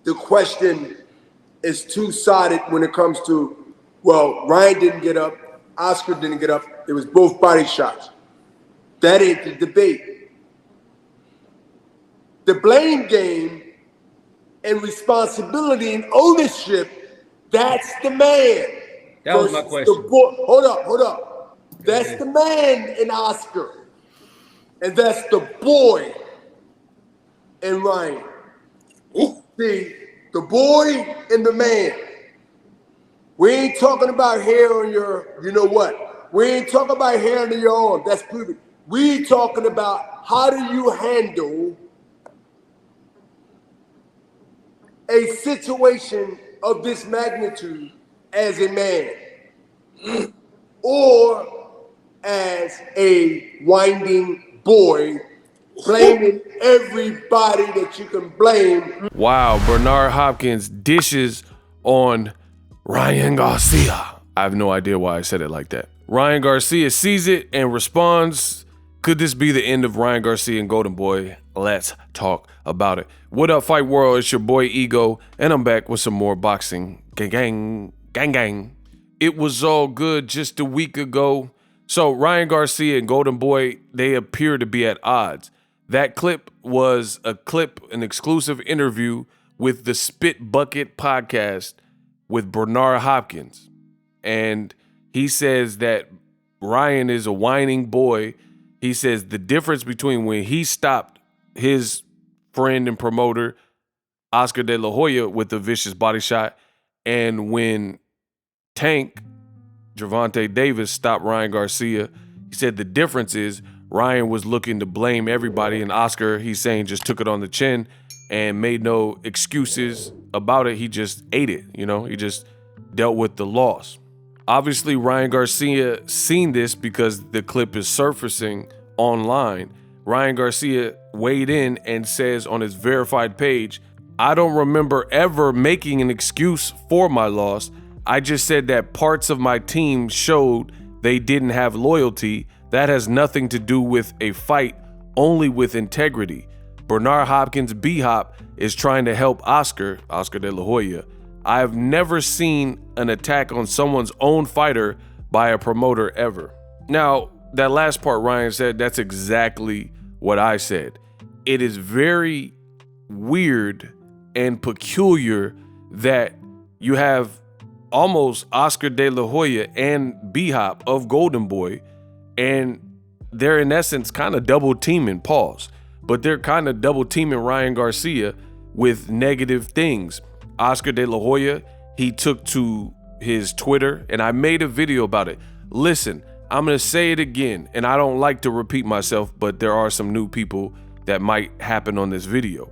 the question is two-sided when it comes to, well, Ryan didn't get up, Oscar didn't get up. It was both body shots. That ain't the debate. The blame game and responsibility and ownership, that's the man. That was my question. Hold up. That's the man in Oscar. And that's the boy in Ryan. See, the boy and the man. We ain't talking about hair on your, you know what? We ain't talking about hair on your arm. That's proven. We talking about how do you handle a situation of this magnitude as a man or as a winding boy, blaming everybody that you can blame. Wow, Bernard Hopkins dishes on Ryan Garcia. I have no idea why I said it like that. Ryan Garcia sees it and responds, could this be the end of Ryan Garcia and Golden Boy? Let's talk about it. What up, Fight World? It's your boy Ego, and I'm back with some more boxing. Gang. It was all good just a week ago. So Ryan Garcia and Golden Boy, they appear to be at odds. That clip was an exclusive interview with the Spit Bucket podcast with Bernard Hopkins. And he says that Ryan is a whining boy. He says the difference between when he stopped his friend and promoter, Oscar De La Hoya, with a vicious body shot, and when Tank, Gervonta Davis, stopped Ryan Garcia, he said the difference is Ryan was looking to blame everybody, and Oscar, he's saying, just took it on the chin and made no excuses about it. He just ate it, he just dealt with the loss. Obviously, Ryan Garcia seen this because the clip is surfacing online. Ryan Garcia weighed in and says on his verified page, I don't remember ever making an excuse for my loss. I just said that parts of my team showed they didn't have loyalty. That has nothing to do with a fight, only with integrity. Bernard Hopkins, Bhop, is trying to help Oscar De La Hoya. I have never seen an attack on someone's own fighter by a promoter ever. Now, that last part Ryan said, that's exactly what I said. It is very weird and peculiar that you have almost Oscar De La Hoya and Bhop of Golden Boy, and they're in essence kind of double teaming, but they're kind of double teaming Ryan Garcia with negative things. Oscar De La Hoya, he took to his Twitter, and I made a video about it. Listen, I'm going to say it again, and I don't like to repeat myself, but there are some new people that might happen on this video.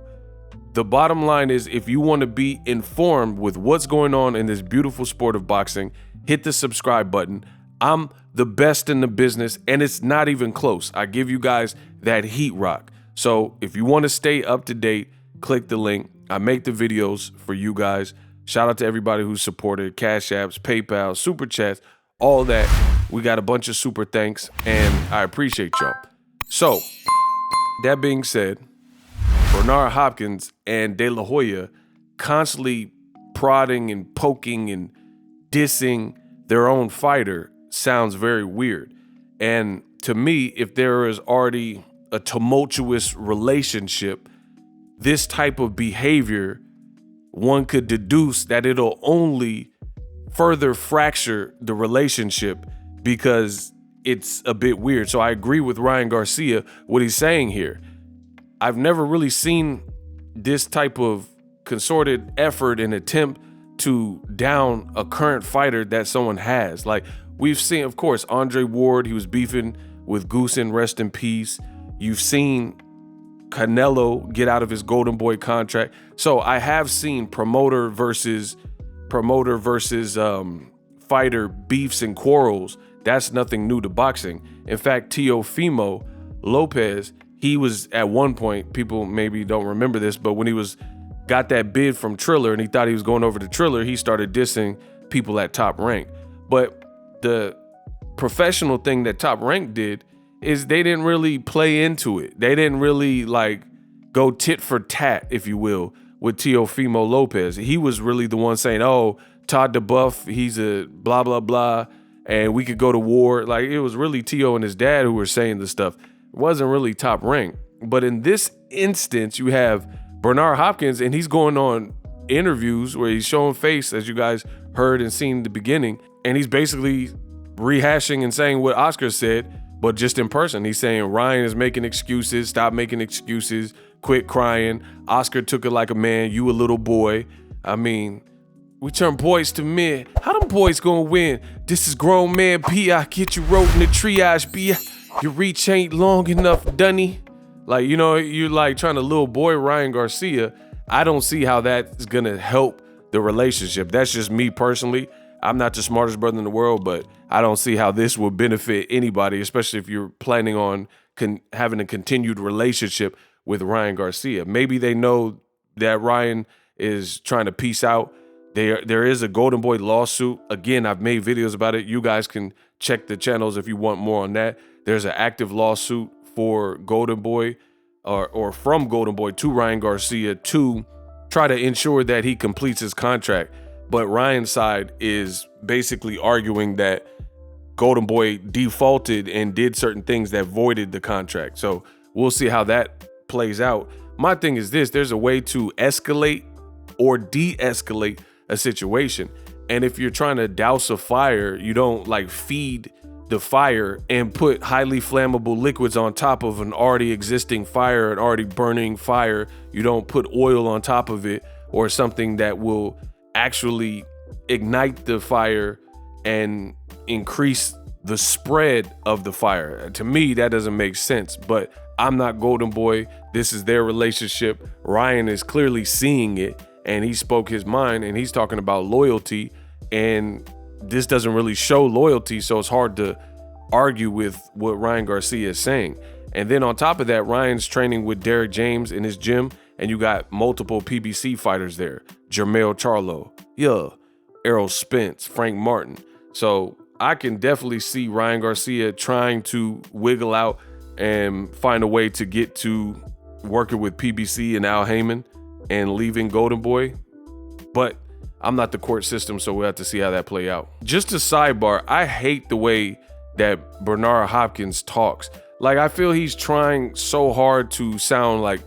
The bottom line is, if you want to be informed with what's going on in this beautiful sport of boxing, hit the subscribe button. I'm the best in the business, and it's not even close. I give you guys that heat rock. So if you want to stay up to date, click the link. I make the videos for you guys. Shout out to everybody who supported Cash Apps, PayPal, Super Chats, all that. We got a bunch of super thanks, and I appreciate y'all. So, that being said, Bernard Hopkins and De La Hoya constantly prodding and poking and dissing their own fighter sounds very weird. And to me, if there is already a tumultuous relationship, this type of behavior, one could deduce that it'll only further fracture the relationship because it's a bit weird. So I agree with Ryan Garcia, what he's saying here. I've never really seen this type of concerted effort and attempt to down a current fighter that someone has. Like, we've seen, of course, Andre Ward, he was beefing with Goosen, rest in peace. You've seen Canelo get out of his Golden Boy contract. So I have seen promoter versus fighter beefs and quarrels. That's nothing new to boxing. In fact, Teofimo Lopez, he was at one point, people maybe don't remember this, but when he got that bid from Triller and he thought he was going over to Triller, he started dissing people at Top Rank. But the professional thing that Top Rank did is they didn't really play into it. They didn't really go tit for tat, if you will, with Teofimo Lopez. He was really the one saying, oh, Todd DeBuff, he's a blah, blah, blah, and we could go to war. Like, it was really Tio and his dad who were saying this stuff. It wasn't really Top Rank. But in this instance, you have Bernard Hopkins, and he's going on interviews where he's showing face, as you guys heard and seen in the beginning, and he's basically rehashing and saying what Oscar said, but just in person. He's saying Ryan is making excuses, stop making excuses, quit crying. Oscar took it like a man, you a little boy. I mean, we turn boys to men. How them boys gonna win? This is grown man P. I get you wrote in the triage, B. Your reach ain't long enough, Dunny. Like, you know, you're like trying to little boy Ryan Garcia. I don't see how that's gonna help the relationship. That's just me personally. I'm not the smartest brother in the world, but I don't see how this will benefit anybody, especially if you're planning on having a continued relationship with Ryan Garcia. Maybe they know that Ryan is trying to peace out. There is a Golden Boy lawsuit. Again, I've made videos about it. You guys can check the channels if you want more on that. There's an active lawsuit for Golden Boy or from Golden Boy to Ryan Garcia to try to ensure that he completes his contract. But Ryan's side is basically arguing that Golden Boy defaulted and did certain things that voided the contract. So we'll see how that plays out. My thing is this: there's a way to escalate or de-escalate a situation. And if you're trying to douse a fire, you don't like feed the fire and put highly flammable liquids on top of an already existing fire, an already burning fire. You don't put oil on top of it or something that will actually ignite the fire and increase the spread of the fire. To me, that doesn't make sense, but I'm not Golden Boy. This is their relationship. Ryan is clearly seeing it, and he spoke his mind, and he's talking about loyalty, and this doesn't really show loyalty, so it's hard to argue with what Ryan Garcia is saying. And then on top of that, Ryan's training with Derek James in his gym, and you got multiple PBC fighters there. Jermell Charlo, Errol Spence, Frank Martin. So I can definitely see Ryan Garcia trying to wiggle out and find a way to get to working with PBC and Al Heyman and leaving Golden Boy. But I'm not the court system, so we'll have to see how that play out. Just a sidebar, I hate the way that Bernard Hopkins talks. Like, I feel he's trying so hard to sound like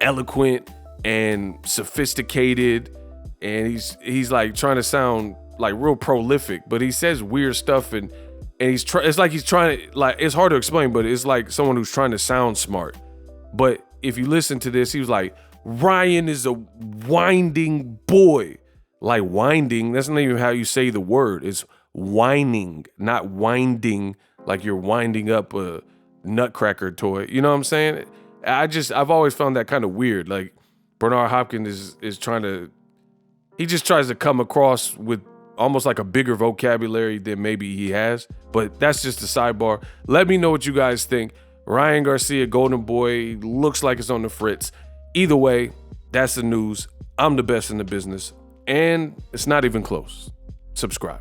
eloquent and sophisticated, and he's like trying to sound like real prolific, but he says weird stuff, and it's like he's trying to, like, it's hard to explain, but it's like someone who's trying to sound smart. But if you listen to this, he was like, Ryan is a winding boy. Like, winding, that's not even how you say the word. It's whining, not winding like you're winding up a nutcracker toy. You know what I'm saying? I've always found that kind of weird. Like, Bernard Hopkins is trying to, he just tries to come across with almost like a bigger vocabulary than maybe he has. But that's just a sidebar. Let me know what you guys think. Ryan Garcia, Golden Boy, looks like it's on the fritz. Either way, that's the news. I'm the best in the business, and it's not even close. Subscribe.